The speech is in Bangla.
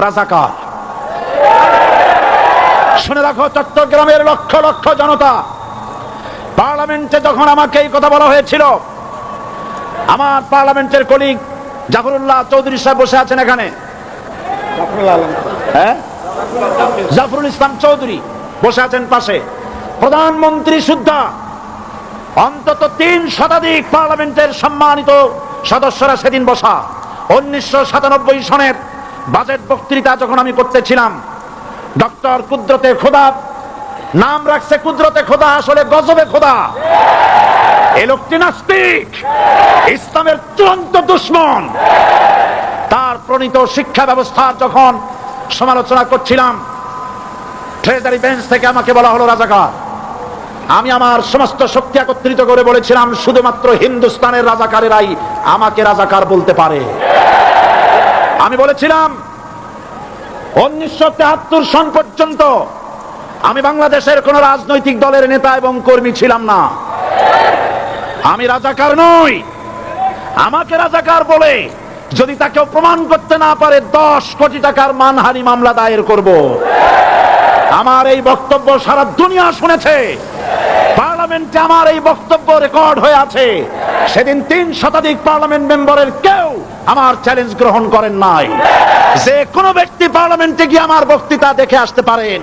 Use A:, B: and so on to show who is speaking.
A: রাজাকার। শুনে রাখো, চট্টগ্রামের লক্ষ লক্ষ জনতা, পার্লামেন্টে যখন আমাকে এই কথা বলা হয়েছিল, আমার পার্লামেন্টের কলিগ জাফরুল্লাহ চৌধুরী সাহেব বসে আছেন এখানে, জাফরুল ইসলাম চৌধুরী বসে আছেন পাশে, প্রধানমন্ত্রী সুদ্ধা, অন্তত 3 শতাধিক পার্লামেন্টের সম্মানিত সদস্যরা সেদিন বসা। 1997 সনের বাজেট বক্তৃতা যখন আমি করতেছিলাম, ডক্টর কুদরতে খোদা, নাম রাখছে কুদরতে খোদা, আসলে গজবে খোদা। এই লোকটি নাস্তিক, ইসলামের চূড়ান্ত দুশমন। তার প্রণীত শিক্ষা ব্যবস্থার যখন সমালোচনা করছিলাম, ট্রেজারি বেঞ্চ থেকে আমাকে বলা হলো রাজাকার। আমি আমার সমস্ত শক্তি একত্রিত করে বলেছিলাম, শুধুমাত্র হিন্দুস্তানের রাজাকারেরাই আমাকে রাজাকার বলতে পারে। আমি বলেছিলাম 1973 সন পর্যন্ত আমি বাংলাদেশের কোন রাজনৈতিক দলের নেতা এবং কর্মী ছিলাম না। আমি রাজাকার নই। আমাকে রাজাকার বলে যদি তাকে প্রমাণ করতে না পারে, 10 কোটি টাকার মানহানি মামলা দায়ের করব। আমার এই বক্তব্য সারা দুনিয়া শুনেছে। পার্লামেন্টে আমার এই বক্তব্য রেকর্ড হয়ে আছে। সেদিন 3 শতাধিক পার্লামেন্ট মেম্বারের কেউ আমার চ্যালেঞ্জ গ্রহণ করেন নাই। যে কোনো ব্যক্তি পার্লামেন্টে গিয়ে আমার বক্তৃতা দেখে আসতে পারেন।